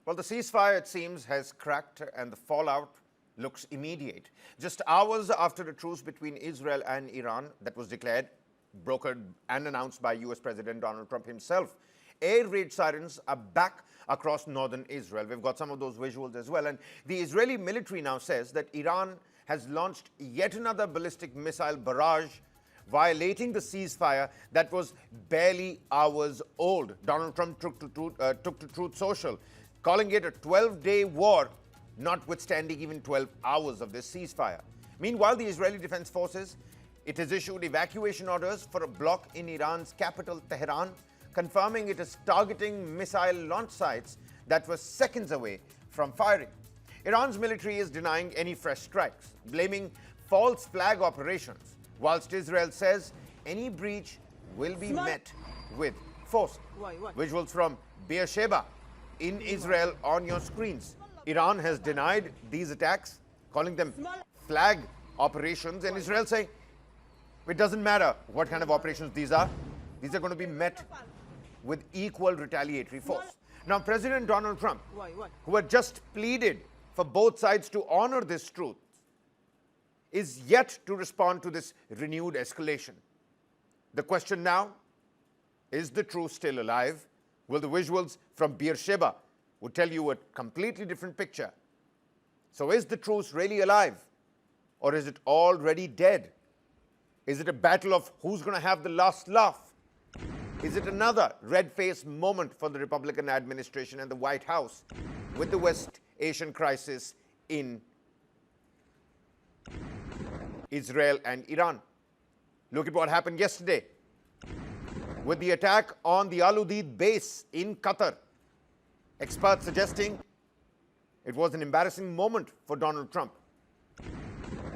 Well, the ceasefire, it seems, has cracked and the fallout looks immediate. Just hours after the truce between Israel and Iran that was declared, brokered and announced by US President Donald Trump himself, air raid sirens are back across northern Israel. We've got some of those visuals as well. And the Israeli military now says that Iran has launched yet another ballistic missile barrage, violating the ceasefire that was barely hours old. Donald Trump took to Truth Social, calling it a 12-day war, notwithstanding even 12 hours of this ceasefire. Meanwhile, the Israeli Defense Forces, it has issued evacuation orders for a block in Iran's capital, Tehran, confirming it is targeting missile launch sites that were seconds away from firing. Iran's military is denying any fresh strikes, blaming false flag operations, whilst Israel says any breach will be met with force. Visuals from Beersheba in Israel on your screens. Iran has denied these attacks, calling them flag operations, and Israel saying it doesn't matter what kind of operations these are going to be met with equal retaliatory force. Now, President Donald Trump, who had just pleaded for both sides to honor this truth, is yet to respond to this renewed escalation. The question now, is the truce still alive? Well, the visuals from Beersheba would tell you a completely different picture. So is the truce really alive, or is it already dead? Is it a battle of who's going to have the last laugh? Is it another red-faced moment for the Republican administration and the White House with the West Asian crisis in Israel and Iran? Look at what happened yesterday with the attack on the Al Udeid base in Qatar. Experts suggesting it was an embarrassing moment for Donald Trump.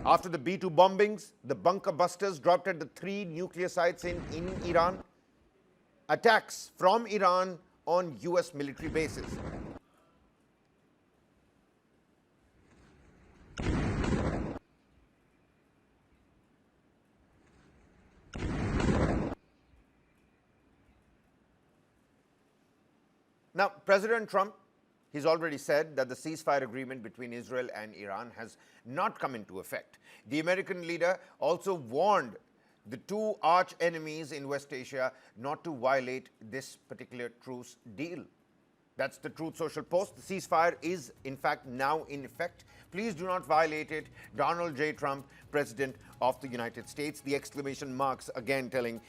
After the B-2 bombings, the bunker busters dropped at the 3 nuclear sites in Iran. Attacks from Iran on US military bases. Now, President Trump, he's already said that the ceasefire agreement between Israel and Iran has not come into effect. The American leader also warned the 2 arch enemies in West Asia not to violate this particular truce deal. That's the Truth Social post. The ceasefire is, in fact, now in effect. Please do not violate it. Donald J. Trump, President of the United States. The exclamation marks again telling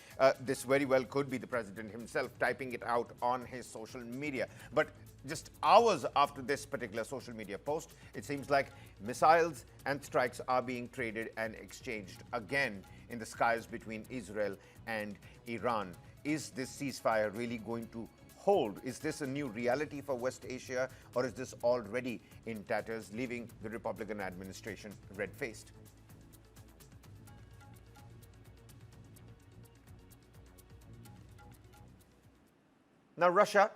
this very well could be the president himself typing it out on his social media. But just hours after this particular social media post, it seems like missiles and strikes are being traded and exchanged again in the skies between Israel and Iran. Is this ceasefire really going to hold? Is this a new reality for West Asia, or is this already in tatters, leaving the Republican administration red-faced? Now, Russia.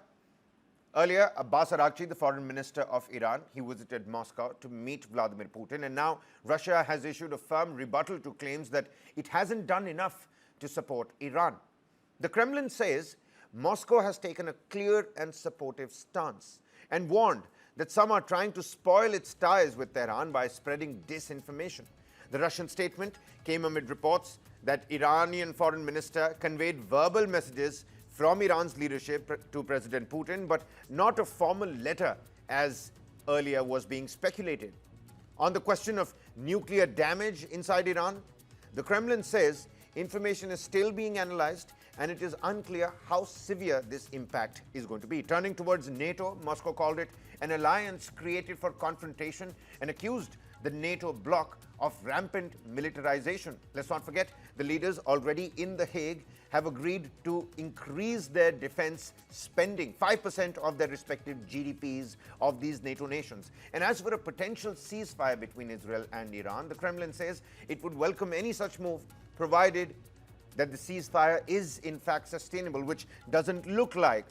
Earlier, Abbas Araghchi, the foreign minister of Iran, he visited Moscow to meet Vladimir Putin, and now Russia has issued a firm rebuttal to claims that it hasn't done enough to support Iran. The Kremlin says Moscow has taken a clear and supportive stance and warned that some are trying to spoil its ties with Tehran by spreading disinformation. The Russian statement came amid reports that Iranian foreign minister conveyed verbal messages from Iran's leadership to President Putin, but not a formal letter as earlier was being speculated. On the question of nuclear damage inside Iran, the Kremlin says information is still being analyzed and it is unclear how severe this impact is going to be. Turning towards NATO, Moscow called it an alliance created for confrontation and accused the NATO bloc of rampant militarization. Let's not forget, the leaders already in The Hague have agreed to increase their defense spending, 5% of their respective GDPs of these NATO nations. And as for a potential ceasefire between Israel and Iran, the Kremlin says it would welcome any such move, provided that the ceasefire is in fact sustainable, which doesn't look like.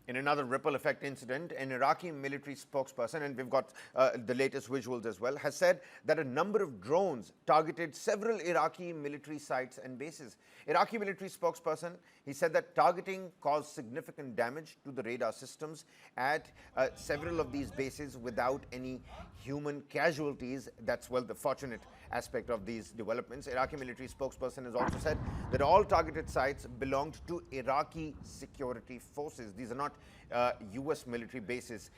In another ripple effect incident, an Iraqi military spokesperson, and we've got the latest visuals as well, has said that a number of drones targeted several Iraqi military sites and bases. Iraqi military spokesperson, he said that targeting caused significant damage to the radar systems at several of these bases without any human casualties. That's, well, the fortunate aspect of these developments. Iraqi military spokesperson has also said that all targeted sites belonged to Iraqi security forces. These are not US military bases,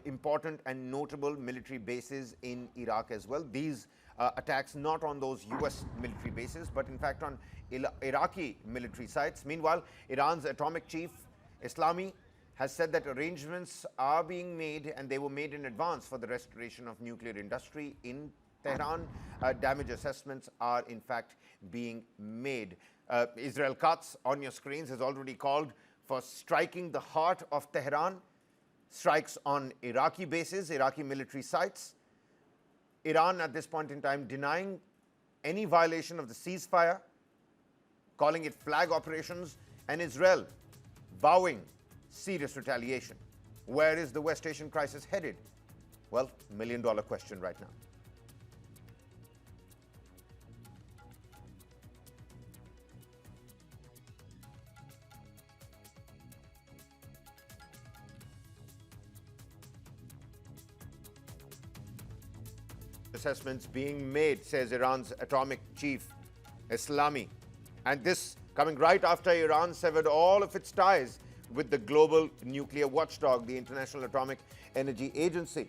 important and notable military bases in Iraq as well. These attacks not on those US military bases, but in fact on Iraqi military sites. Meanwhile, Iran's atomic chief, Islami, has said that arrangements are being made, and they were made in advance, for the restoration of nuclear industry in Tehran. Damage assessments are in fact being made. Israel Katz on your screens has already called for striking the heart of Tehran, strikes on Iraqi bases, Iraqi military sites. Iran at this point in time denying any violation of the ceasefire, calling it flag operations, and Israel vowing serious retaliation. Where is the West Asian crisis headed? Well, million-dollar question right now. Assessments being made, says Iran's atomic chief, Islami. And this coming right after Iran severed all of its ties with the global nuclear watchdog, the International Atomic Energy Agency.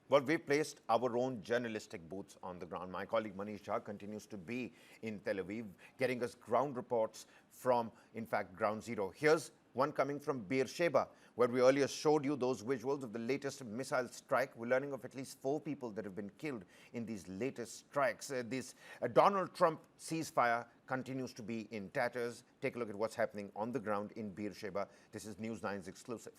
Well, we placed our own journalistic boots on the ground. My colleague Manish Jha continues to be in Tel Aviv, getting us ground reports from, in fact, ground zero. Here's one coming from Beersheba, where we earlier showed you those visuals of the latest missile strike. We're learning of at least 4 people that have been killed in these latest strikes. This Donald Trump ceasefire continues to be in tatters. Take a look at what's happening on the ground in Beersheba. This is News 9's exclusive.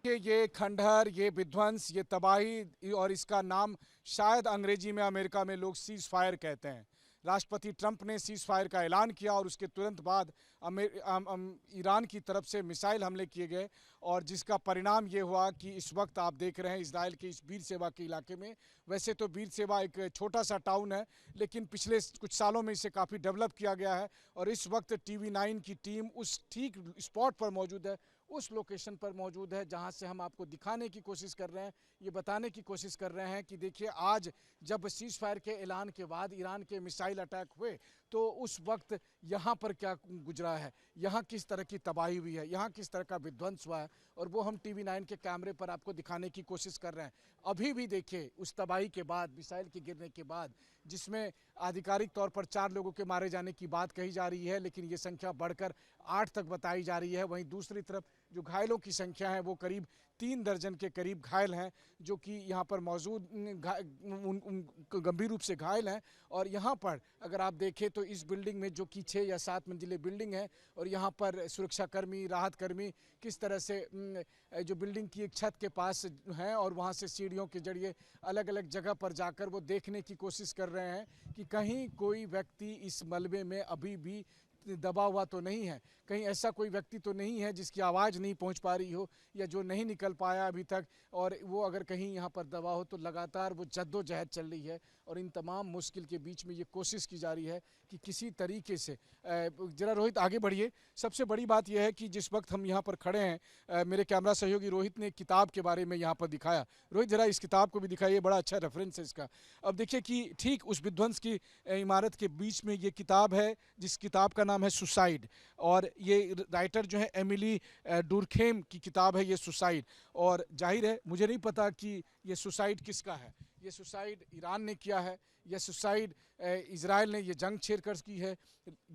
ये खंडहर, ये विध्वंस, ये तबाही, और इसका नाम शायद अंग्रेजी में अमेरिका में लोग सीज फायर कहते हैं। राष्ट्रपति ट्रंप ने सीज फायर का ऐलान किया और उसके तुरंत बाद ईरान की तरफ से मिसाइल हमले किए गए, और जिसका परिणाम ये हुआ कि इस वक्त आप देख रहे हैं इजराइल के इस बीरशेबा के इलाके में। वैसे तो बीरशेबा एक छोटा सा टाउन है, लेकिन पिछले कुछ सालों में इसे काफ़ी डेवलप किया गया है, और इस वक्त टीवी 9 की टीम उस ठीक स्पॉट पर मौजूद है, उस लोकेशन पर मौजूद है जहां से हम आपको दिखाने की कोशिश कर रहे हैं, ये बताने की कोशिश कर रहे हैं कि देखिए आज जब सीज फायर के ऐलान के बाद ईरान के मिसाइल अटैक हुए तो उस वक्त यहाँ पर क्या गुजरा है, यहाँ किस तरह की तबाही हुई है, यहाँ किस तरह का विध्वंस हुआ है, और वो हम टीवी 9 के कैमरे पर आपको दिखाने की कोशिश कर रहे हैं। अभी भी देखिए उस तबाही के बाद, मिसाइल के गिरने के बाद, जिसमें आधिकारिक तौर पर 4 लोगों के मारे जाने की बात कही जा रही है, लेकिन ये संख्या बढ़कर 8 तक बताई जा रही है। वहीं दूसरी तरफ जो घायलों की संख्या है वो करीब 3 दर्जन के करीब घायल हैं, जो कि यहाँ पर मौजूद गंभीर रूप से घायल हैं। और यहाँ पर अगर आप देखें तो इस बिल्डिंग में, जो कि 6 या 7 मंजिले बिल्डिंग है, और यहाँ पर सुरक्षाकर्मी, राहत कर्मी किस तरह से जो बिल्डिंग की एक छत के पास हैं और वहाँ से सीढ़ियों के जरिए अलग अलग जगह पर जाकर वो देखने की कोशिश कर रहे हैं कि कहीं कोई व्यक्ति इस मलबे में अभी भी दबा हुआ तो नहीं है, कहीं ऐसा कोई व्यक्ति तो नहीं है जिसकी आवाज़ नहीं पहुंच पा रही हो या जो नहीं निकल पाया अभी तक, और वो अगर कहीं यहाँ पर दबा हो तो लगातार वो जद्दोजहद चल रही है। और इन तमाम मुश्किल के बीच में ये कोशिश की जा रही है कि किसी तरीके से, जरा रोहित आगे बढ़िए। सबसे बड़ी बात यह है कि जिस वक्त हम यहाँ पर खड़े हैं, मेरे कैमरा सहयोगी रोहित ने एक किताब के बारे में यहाँ पर दिखाया। रोहित जरा इस किताब को भी दिखाइए, बड़ा अच्छा रेफरेंस है इसका। अब देखिए कि ठीक उस विध्वंस की इमारत के बीच में ये किताब है, जिस किताब का नाम है सुसाइड, और ये राइटर जो है एमिली डुरखेम की किताब है ये सुसाइड। और जाहिर है मुझे नहीं पता कि ये सुसाइड किसका है, ये सुसाइड ईरान ने किया है, या सुसाइड इजराइल ने ये जंग छेड़कर की है,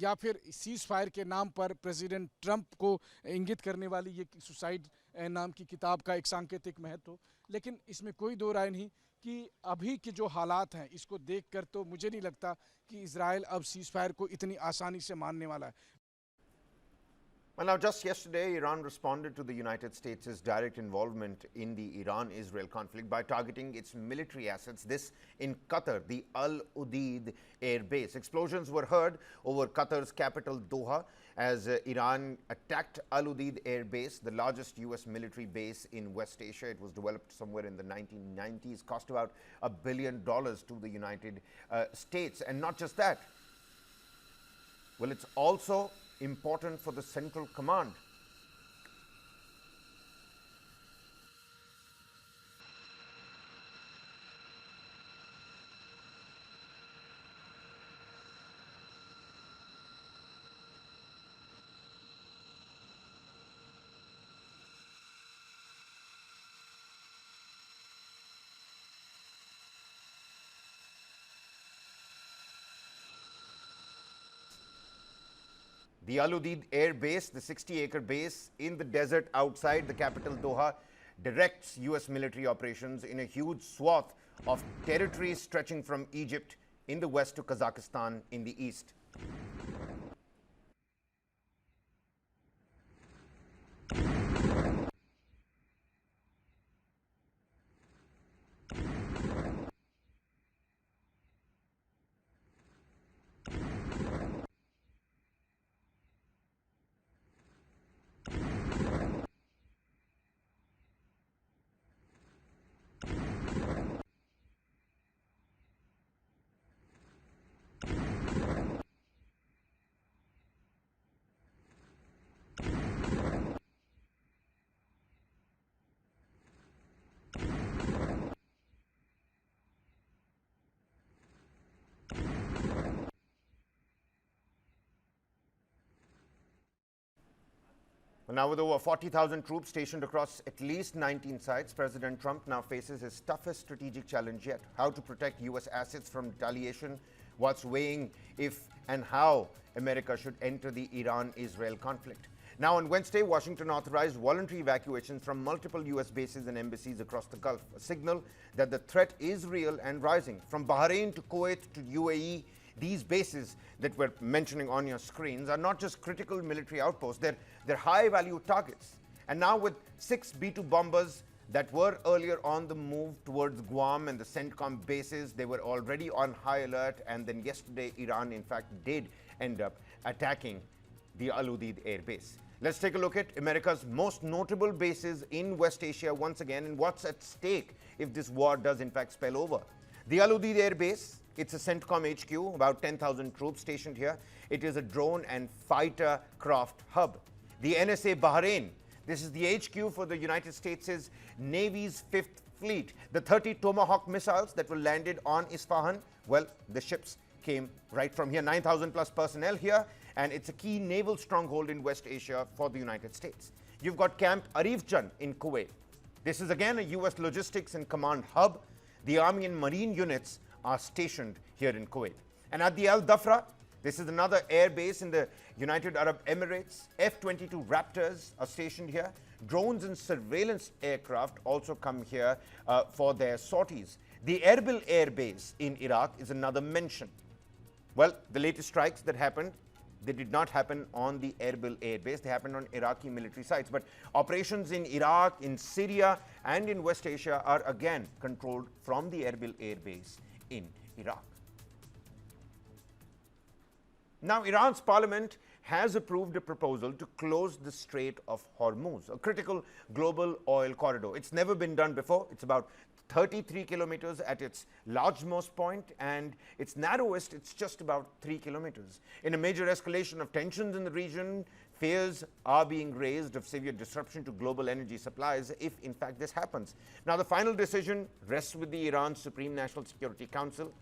या फिर सीज फायर के नाम पर प्रेसिडेंट ट्रंप को इंगित करने वाली ये सुसाइड नाम की किताब का एक सांकेतिक महत्व। लेकिन इसमें कोई दो राय नहीं कि अभी के जो हालात हैं इसको देखकर तो मुझे नहीं लगता कि इजराइल अब सीज फायर को इतनी आसानी से मानने वाला है। Well, now, just yesterday, Iran responded to the United States' direct involvement in the Iran-Israel conflict by targeting its military assets, this in Qatar, the Al Udeid air base. Explosions were heard over Qatar's capital, Doha, as Iran attacked Al Udeid air base, the largest U.S. military base in West Asia. It was developed somewhere in the 1990s, cost about $1 billion to the United States. And not just that, well, it's also important for the Central Command. The Al Udeid air base, the 60-acre base in the desert outside the capital Doha, directs U.S. military operations in a huge swath of territory stretching from Egypt in the west to Kazakhstan in the east. Now, with over 40,000 troops stationed across at least 19 sites, President Trump now faces his toughest strategic challenge yet: how to protect U.S. assets from retaliation, whilst weighing if and how America should enter the Iran-Israel conflict. Now, on Wednesday, Washington authorized voluntary evacuations from multiple U.S. bases and embassies across the Gulf, a signal that the threat is real and rising. From Bahrain to Kuwait to UAE, these bases that we're mentioning on your screens are not just critical military outposts, they're high-value targets. And now, with 6 B-2 bombers that were earlier on the move towards Guam and the CENTCOM bases, they were already on high alert. And then yesterday, Iran, in fact, did end up attacking the Al Udeid air base. Let's take a look at America's most notable bases in West Asia once again, and what's at stake if this war does, in fact, spill over. The Al Udeid air base, it's a CENTCOM HQ, about 10,000 troops stationed here. It is a drone and fighter craft hub. The NSA Bahrain, this is the HQ for the United States' Navy's 5th Fleet. The 30 Tomahawk missiles that were landed on Isfahan, well, the ships came right from here. 9,000 plus personnel here, and it's a key naval stronghold in West Asia for the United States. You've got Camp Arifjan in Kuwait. This is again a U.S. logistics and command hub. The Army and Marine units are stationed here in Kuwait. And at the Al Dhafra, this is another air base in the United Arab Emirates. F-22 Raptors are stationed here. Drones and surveillance aircraft also come here for their sorties. The Erbil air base in Iraq is another mention. Well, the latest strikes that happened, they did not happen on the Erbil air base. They happened on Iraqi military sites. But operations in Iraq, in Syria, and in West Asia are again controlled from the Erbil air base in Iraq. Now, Iran's parliament has approved a proposal to close the Strait of Hormuz, a critical global oil corridor. It's never been done before. It's about 33 kilometers at its largest point, and its narrowest, it's just about 3 kilometers. In a major escalation of tensions in the region, fears are being raised of severe disruption to global energy supplies if, in fact, this happens. Now, the final decision rests with the Iran Supreme National Security Council,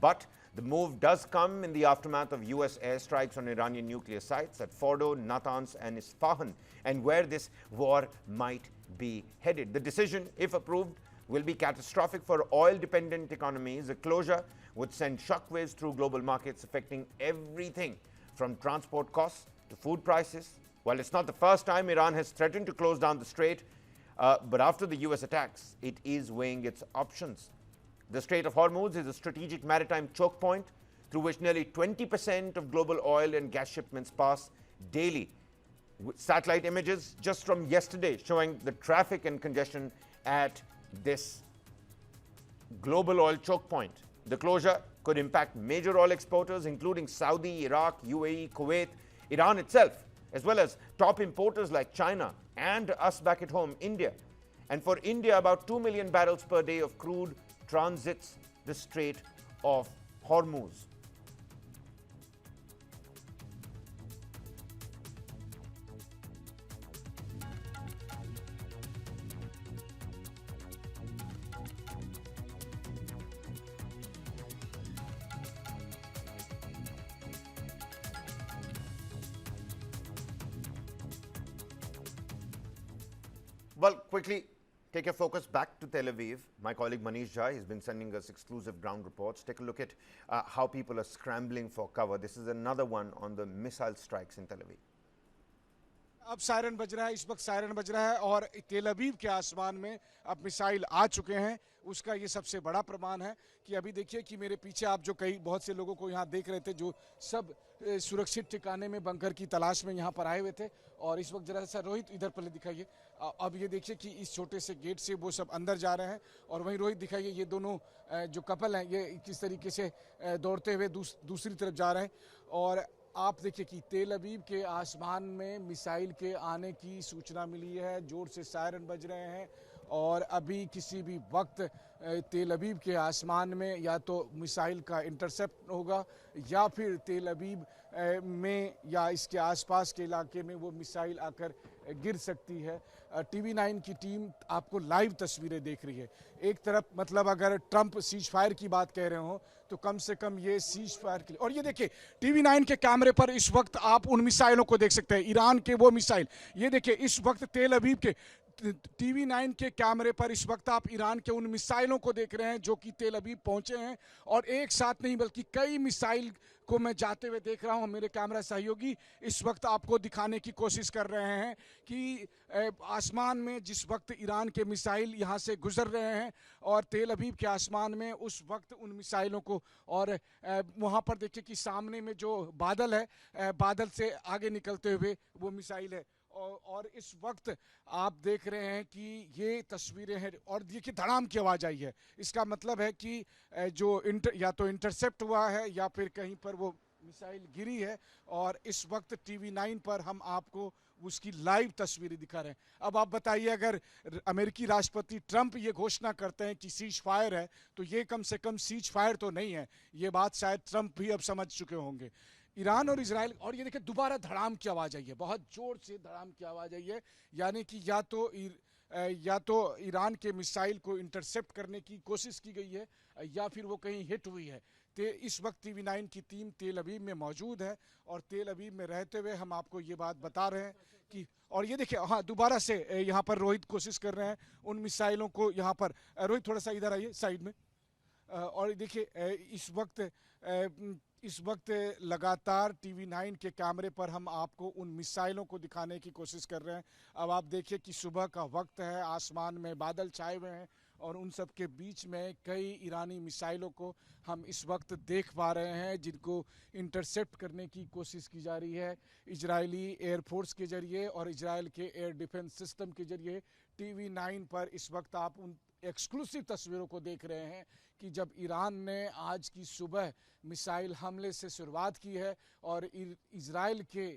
but the move does come in the aftermath of U.S. airstrikes on Iranian nuclear sites at Fordo, Natanz, and Isfahan, and where this war might be headed. The decision, if approved, will be catastrophic for oil-dependent economies. A closure would send shockwaves through global markets, affecting everything from transport costs to food prices. While it's not the first time Iran has threatened to close down the strait, but after the U.S. attacks, it is weighing its options. The Strait of Hormuz is a strategic maritime choke point through which nearly 20% of global oil and gas shipments pass daily. Satellite images just from yesterday showing the traffic and congestion at this global oil choke point. The closure could impact major oil exporters, including Saudi, Iraq, UAE, Kuwait, Iran itself, as well as top importers like China and us back at home, India. And for India, about 2 million barrels per day of crude transits the Strait of Hormuz. Well, quickly take your focus back to Tel Aviv. My colleague Manish Jha has been sending us exclusive ground reports. Take a look at how people are scrambling for cover. This is another one on the missile strikes in Tel Aviv. अब siren बज रहा है, इस वक्त siren बज रहा है और तेल अवीव के आसमान में अब मिसाइल आ चुके हैं। उसका ये सबसे बड़ा प्रमाण है कि अभी देखिए कि मेरे पीछे आप जो कई बहुत से लोगों को यहाँ देख रहे थे जो सब सुरक्षित ठिकाने में बंकर की तलाश में यहाँ पर आए हुए थे। और इस वक्त जरा सा रोहित इधर पहले दिखाइए। अब ये देखिए कि इस छोटे से गेट से वो सब अंदर जा रहे हैं और वहीं रोहित दिखाइए ये दोनों जो कपल हैं ये किस तरीके से दौड़ते हुए दूसरी तरफ जा रहे हैं। और आप देखिए कि तेल अवीव के आसमान में मिसाइल के आने की सूचना मिली है, जोर से सायरन बज रहे हैं और अभी किसी भी वक्त तेल अवीव के आसमान में या तो मिसाइल का इंटरसेप्ट होगा या फिर तेल अवीव में या इसके आसपास के इलाके में वो मिसाइल आकर गिर सकती है। टीवी 9 की टीम आपको लाइव तस्वीरें देख रही है। एक तरफ मतलब अगर ट्रंप सीज फायर की बात कह रहे हो तो कम से कम ये सीज फायर के लिए। और ये देखिए टीवी 9 के कैमरे पर इस वक्त आप उन मिसाइलों को देख सकते हैं, ईरान के वो मिसाइल। ये देखिए इस वक्त तेल अवीव के टीवी 9 के कैमरे पर इस वक्त आप ईरान के उन मिसाइलों को देख रहे हैं जो कि तेल अवीव पहुंचे हैं। और एक साथ नहीं बल्कि कई मिसाइल को मैं जाते हुए देख रहा हूं। मेरे कैमरा सहयोगी इस वक्त आपको दिखाने की कोशिश कर रहे हैं कि आसमान में जिस वक्त ईरान के मिसाइल यहां से गुजर रहे हैं और तेल अवीव के आसमान में उस वक्त उन मिसाइलों को। और वहां पर देखिए कि सामने में जो बादल है, बादल से आगे निकलते हुए वो मिसाइल है। और इस वक्त आप देख रहे हैं कि ये तस्वीरें हैं और देखिए धड़ाम की आवाज़ आई है। इसका मतलब है कि जो या तो इंटरसेप्ट हुआ है या फिर कहीं पर वो मिसाइल गिरी है। और इस वक्त टीवी 9 पर हम आपको उसकी लाइव तस्वीरें दिखा रहे हैं। अब आप बताइए अगर अमेरिकी राष्ट्रपति ट्रंप ये घोषणा करते हैं कि सीज फायर है तो ये कम से कम सीज फायर तो नहीं है। ये बात शायद ट्रंप भी अब समझ चुके होंगे। ईरान और इजराइल। और ये देखिए दोबारा धड़ाम की आवाज़ आई है, बहुत जोर से धड़ाम की आवाज़ आई है। यानी कि या तो ईरान के मिसाइल को इंटरसेप्ट करने की कोशिश की गई है या फिर वो कहीं हिट हुई है। इस वक्त टीवी 9 की टीम तेल अवीव में मौजूद है और तेल अवीव में रहते हुए हम आपको ये बात बता रहे हैं कि। और ये देखिए हाँ दोबारा से यहाँ पर रोहित कोशिश कर रहे हैं उन मिसाइलों को यहाँ पर। रोहित थोड़ा सा इधर आइए साइड में। और देखिए इस वक्त लगातार टीवी 9 के कैमरे पर हम आपको उन मिसाइलों को दिखाने की कोशिश कर रहे हैं। अब आप देखिए कि सुबह का वक्त है, आसमान में बादल छाए हुए हैं और उन सब के बीच में कई ईरानी मिसाइलों को हम इस वक्त देख पा रहे हैं जिनको इंटरसेप्ट करने की कोशिश की जा रही है इजरायली एयरफोर्स के जरिए और इजराइल के एयर डिफेंस सिस्टम के जरिए। टीवी 9 पर इस वक्त आप उन एक्सक्लूसिव तस्वीरों को देख रहे हैं कि जब ईरान ने आज की सुबह मिसाइल हमले से शुरुआत की है और इजराइल के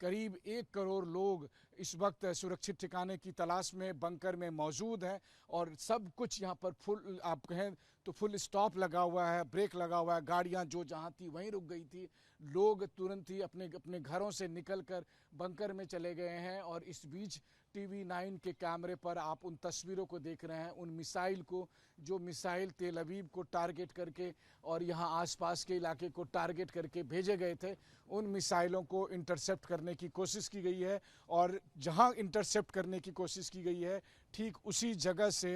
करीब 1 करोड़ लोग इस वक्त सुरक्षित ठिकाने की तलाश में बंकर में मौजूद हैं। और सब कुछ यहाँ पर फुल आप कहें तो फुल स्टॉप लगा हुआ है, ब्रेक लगा हुआ है, गाड़ियाँ जो जहाँ थी वहीं रुक गई थी। लोग तुरंत ही अपने घरों से निकलकर बंकर में चले गए हैं। और इस बीच टीवी 9 के कैमरे पर आप उन तस्वीरों को देख रहे हैं, उन मिसाइल को जो मिसाइल तेल अवीव को टारगेट करके और यहाँ आसपास के इलाके को टारगेट करके भेजे गए थे। उन मिसाइलों को इंटरसेप्ट करने की कोशिश की गई है और जहाँ इंटरसेप्ट करने की कोशिश की गई है ठीक उसी जगह से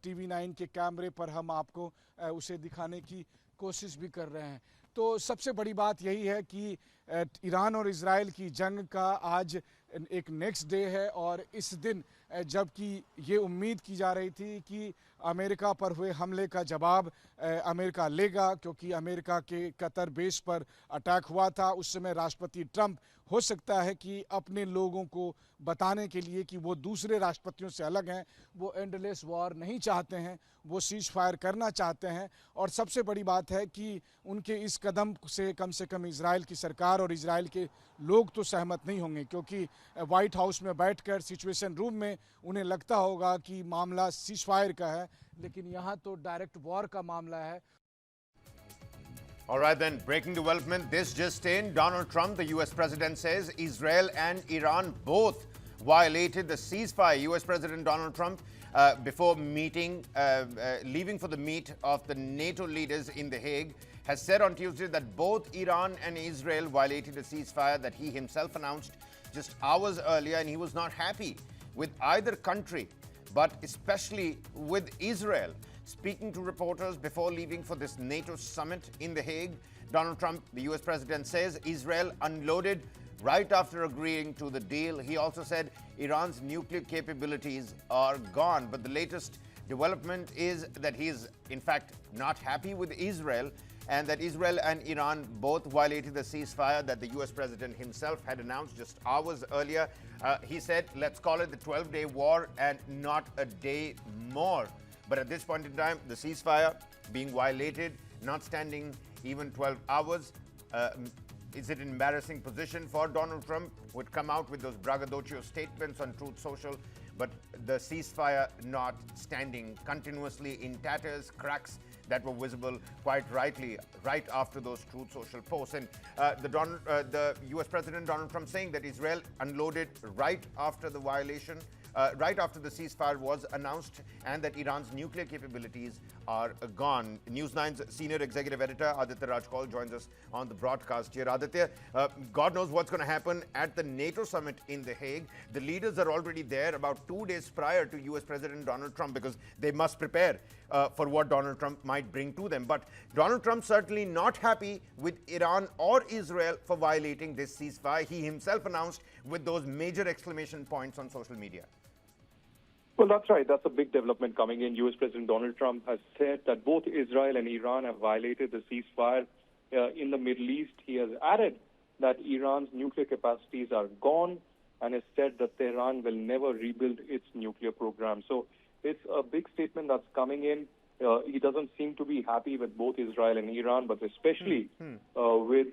टीवी 9 के कैमरे पर हम आपको उसे दिखाने की कोशिश भी कर रहे हैं। तो सबसे बड़ी बात यही है कि ईरान और इजराइल की जंग का आज एक नेक्स्ट डे है और इस दिन जबकि ये उम्मीद की जा रही थी कि अमेरिका पर हुए हमले का जवाब अमेरिका लेगा, क्योंकि अमेरिका के कतर बेस पर अटैक हुआ था। उस समय राष्ट्रपति ट्रंप हो सकता है कि अपने लोगों को बताने के लिए कि वो दूसरे राष्ट्रपतियों से अलग हैं, वो एंडलेस वॉर नहीं चाहते हैं, वो सीज फायर करना चाहते हैं। और सबसे बड़ी बात है कि उनके इस कदम से कम इजराइल की सरकार और इजराइल के लोग तो सहमत नहीं होंगे, क्योंकि व्हाइट हाउस में बैठकर सिचुएशन रूम में उन्हें लगता होगा कि मामला सीज फायर का है, लेकिन यहाँ तो डायरेक्ट वॉर का मामला है। All right, then, breaking development. This just in. Donald Trump, the U.S. president, says Israel and Iran both violated the ceasefire. U.S. President Donald Trump, before leaving for the meet of the NATO leaders in The Hague, has said on Tuesday that both Iran and Israel violated a ceasefire that he himself announced just hours earlier, and he was not happy with either country, but especially with Israel. Speaking to reporters before leaving for this NATO summit in The Hague, Donald Trump, the US president, says Israel unloaded right after agreeing to the deal. He also said Iran's nuclear capabilities are gone. But the latest development is that he is, in fact, not happy with Israel, and that Israel and Iran both violated the ceasefire that the US president himself had announced just hours earlier. He said, let's call it the 12-day war and not a day more. But at this point in time, the ceasefire being violated, not standing even 12 hours, is it an embarrassing position for Donald Trump, who would come out with those braggadocio statements on Truth Social, but the ceasefire not standing continuously in tatters, cracks that were visible quite rightly right after those Truth Social posts. And the US President Donald Trump saying that Israel unloaded right after the violation, right after the ceasefire was announced, and that Iran's nuclear capabilities are gone. News 9's senior executive editor Aditya Rajkol joins us on the broadcast here. Aditya, God knows what's going to happen at the NATO summit in The Hague. The leaders are already there about 2 days prior to US President Donald Trump, because they must prepare for what Donald Trump might bring to them. But Donald Trump certainly not happy with Iran or Israel for violating this ceasefire. He himself announced with those major exclamation points on social media. Well, that's right. That's a big development coming in. U.S. President Donald Trump has said that both Israel and Iran have violated the ceasefire in the Middle East. He has added that Iran's nuclear capacities are gone, and has said that Tehran will never rebuild its nuclear program. So it's a big statement that's coming in. He doesn't seem to be happy with both Israel and Iran, but especially with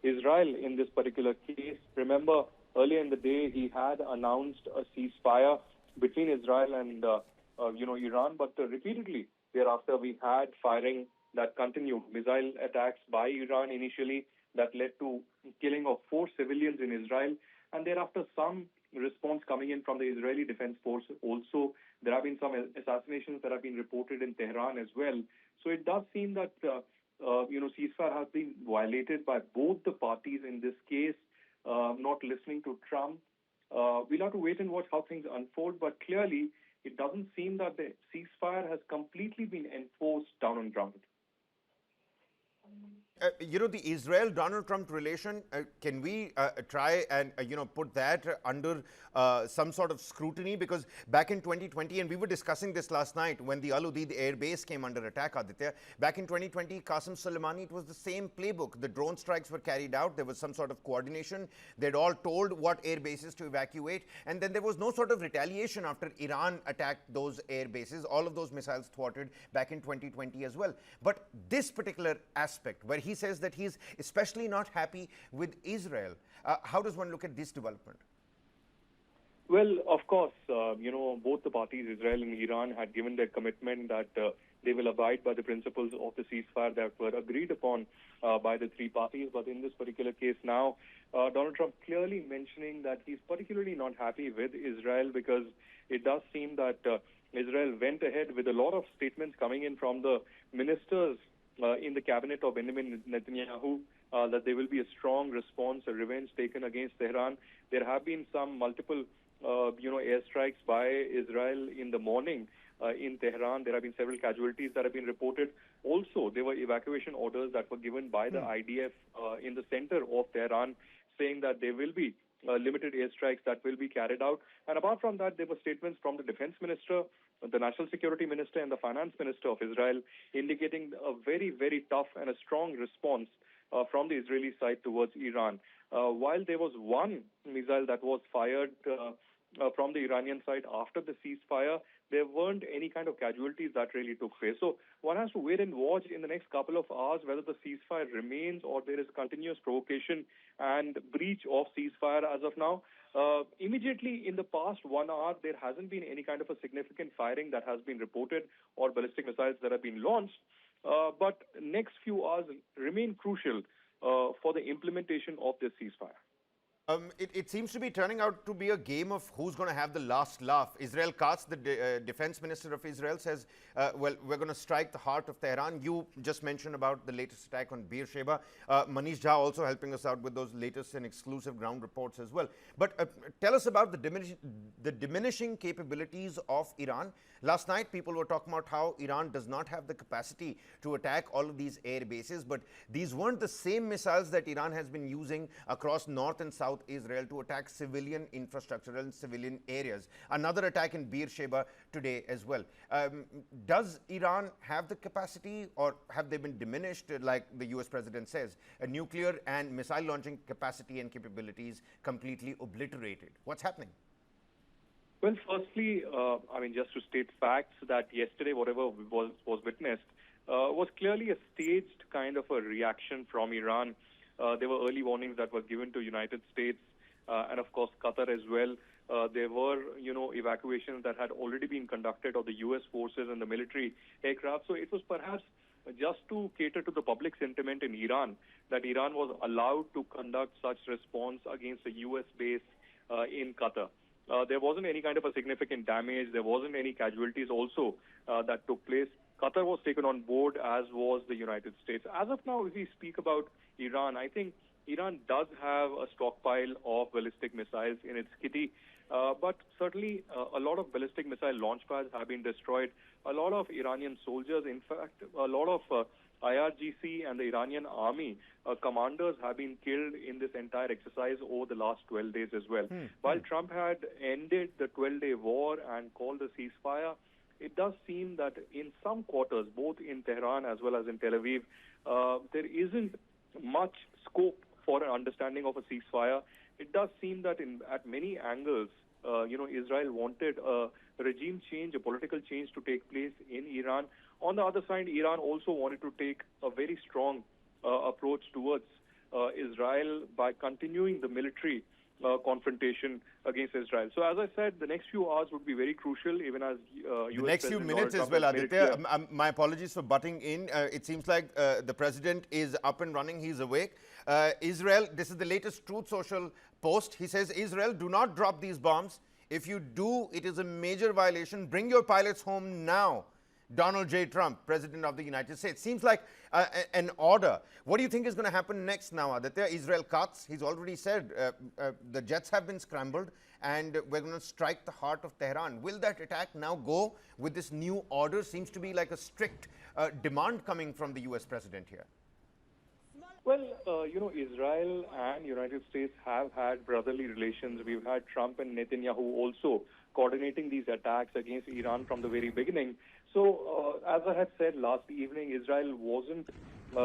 Israel in this particular case. Remember, earlier in the day, he had announced a ceasefire between Israel and Iran, but repeatedly thereafter we had firing that continued, missile attacks by Iran initially that led to killing of 4 civilians in Israel, and thereafter some response coming in from the Israeli Defense Force. Also, there have been some assassinations that have been reported in Tehran as well. So it does seem that ceasefire has been violated by both the parties in this case, not listening to Trump. We'll have to wait and watch how things unfold, but clearly it doesn't seem that the ceasefire has completely been enforced down on ground. The Israel-Donald Trump relation, can we try and, put that under some sort of scrutiny? Because back in 2020, and we were discussing this last night when the Al-Udeid air base came under attack, Aditya, back in 2020, Qasem Soleimani, it was the same playbook. The drone strikes were carried out. There was some sort of coordination. They'd all told what air bases to evacuate. And then there was no sort of retaliation after Iran attacked those air bases. All of those missiles thwarted back in 2020 as well. But this particular aspect, where he says that he's especially not happy with Israel. How does one look at this development? Well, of course, both the parties, Israel and Iran, had given their commitment that they will abide by the principles of the ceasefire that were agreed upon by the 3 parties. But in this particular case now, Donald Trump clearly mentioning that he's particularly not happy with Israel, because it does seem that Israel went ahead with a lot of statements coming in from the ministers in the cabinet of Benjamin Netanyahu, that there will be a strong response, a revenge taken against Tehran. There have been some multiple, airstrikes by Israel in the morning in Tehran. There have been several casualties that have been reported. Also, there were evacuation orders that were given by the IDF in the center of Tehran, saying that there will be limited airstrikes that will be carried out. And apart from that, there were statements from the defense minister the National Security Minister and the Finance Minister of Israel, indicating a very, very tough and a strong response from the Israeli side towards Iran. While there was one missile that was fired from the Iranian side after the ceasefire, there weren't any kind of casualties that really took place. So one has to wait and watch in the next couple of hours whether the ceasefire remains or there is continuous provocation and breach of ceasefire as of now. Immediately in the past 1 hour, there hasn't been any kind of a significant firing that has been reported or ballistic missiles that have been launched. But next few hours remain crucial for the implementation of this ceasefire. It seems to be turning out to be a game of who's going to have the last laugh. Israel Katz, the defense minister of Israel, says, well, we're going to strike the heart of Tehran. You just mentioned about the latest attack on Beersheba. Manish Jha also helping us out with those latest and exclusive ground reports as well. But tell us about the diminishing capabilities of Iran. Last night, people were talking about how Iran does not have the capacity to attack all of these air bases, but these weren't the same missiles that Iran has been using across North and South Israel to attack civilian infrastructure and civilian areas. Another attack in Beersheba today as well. Does Iran have the capacity, or have they been diminished, like the US president says, a nuclear and missile launching capacity and capabilities completely obliterated? What's happening? Well, firstly, just to state facts, that yesterday whatever was witnessed was clearly a staged kind of a reaction from Iran. There were early warnings that were given to United States and, of course, Qatar as well. There were, evacuations that had already been conducted of the U.S. forces and the military aircraft. So it was perhaps just to cater to the public sentiment in Iran that Iran was allowed to conduct such response against a U.S. base in Qatar. There wasn't any kind of a significant damage. There wasn't any casualties also that took place. Qatar was taken on board, as was the United States. As of now, if we speak about Iran, I think Iran does have a stockpile of ballistic missiles in its kitty, but certainly a lot of ballistic missile launch pads have been destroyed. A lot of Iranian soldiers, in fact, a lot of IRGC and the Iranian army commanders have been killed in this entire exercise over the last 12 days as well. While Trump had ended the 12-day war and called the ceasefire, it does seem that in some quarters, both in Tehran as well as in Tel Aviv, there isn't much scope for an understanding of a ceasefire. It does seem that at many angles, Israel wanted a regime change, a political change to take place in Iran. On the other side, Iran also wanted to take a very strong approach towards Israel by continuing the military confrontation against Israel. So as I said, the next few hours would be very crucial, even as the next few minutes as well, Aditya. My apologies for butting in. It seems like the president is up and running. He's awake. Israel, this is the latest Truth Social post. He says, Israel, do not drop these bombs. If you do, it is a major violation. Bring your pilots home now. Donald J. Trump, President of the United States. Seems like an order. What do you think is going to happen next now, Aditya? Israel Katz, he's already said the jets have been scrambled and we're going to strike the heart of Tehran. Will that attack now go with this new order? Seems to be like a strict demand coming from the US president here. Well, Israel and United States have had brotherly relations. We've had Trump and Netanyahu also coordinating these attacks against Iran from the very beginning. So, as I had said last evening, Israel wasn't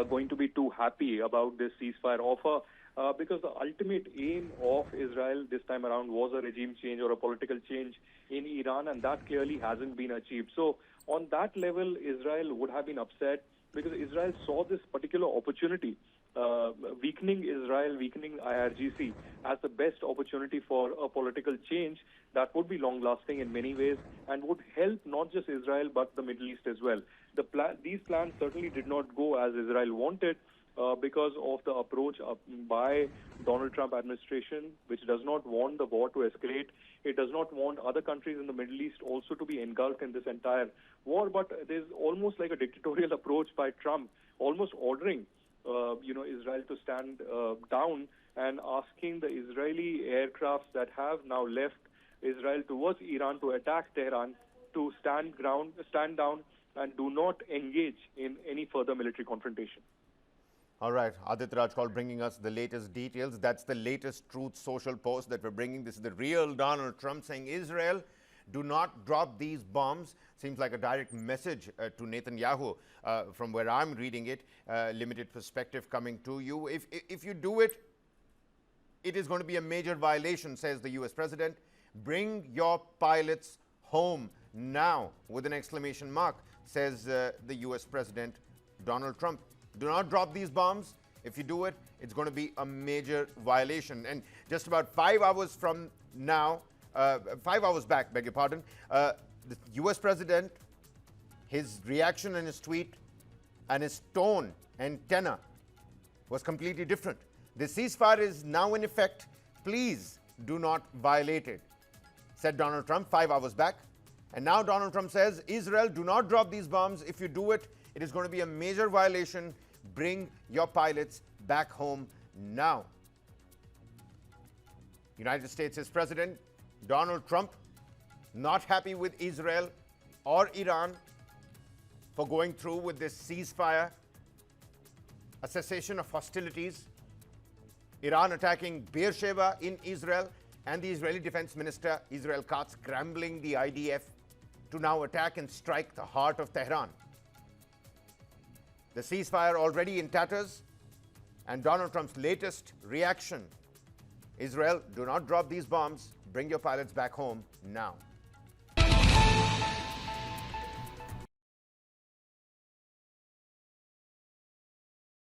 going to be too happy about this ceasefire offer because the ultimate aim of Israel this time around was a regime change or a political change in Iran, and that clearly hasn't been achieved. So, on that level, Israel would have been upset because Israel saw this particular opportunity, weakening Israel, weakening IRGC, as the best opportunity for a political change that would be long-lasting in many ways and would help not just Israel but the Middle East as well. These plans certainly did not go as Israel wanted because of the approach by Donald Trump administration, which does not want the war to escalate. It does not want other countries in the Middle East also to be engulfed in this entire war. But there's almost like a dictatorial approach by Trump, almost ordering Israel to stand down and asking the Israeli aircrafts that have now left Israel towards Iran to attack Tehran to stand down and do not engage in any further military confrontation. All right, Aditya Rajkol bringing us the latest details. That's the latest Truth Social post that we're bringing. This is the real Donald Trump saying, Israel, do not drop these bombs. Seems like a direct message to Netanyahu from where I'm reading it. Limited perspective coming to you. If you do it, it is going to be a major violation, says the US president. Bring your pilots home now, with an exclamation mark, says the US president Donald Trump. Do not drop these bombs. If you do it, it's going to be a major violation. And just about 5 hours from now, 5 hours back, beg your pardon, the US president, his reaction and his tweet and his tone and tenor was completely different. The ceasefire is now in effect. Please do not violate it, said Donald Trump 5 hours back. And now Donald Trump says, Israel, do not drop these bombs. If you do it, it is going to be a major violation. Bring your pilots back home now. United States' President Donald Trump not happy with Israel or Iran for going through with this ceasefire, a cessation of hostilities. Iran attacking Beersheba in Israel, and the Israeli Defense Minister Israel Katz scrambling the IDF to now attack and strike the heart of Tehran. The ceasefire already in tatters, and Donald Trump's latest reaction: Israel, do not drop these bombs. Bring your pilots back home now.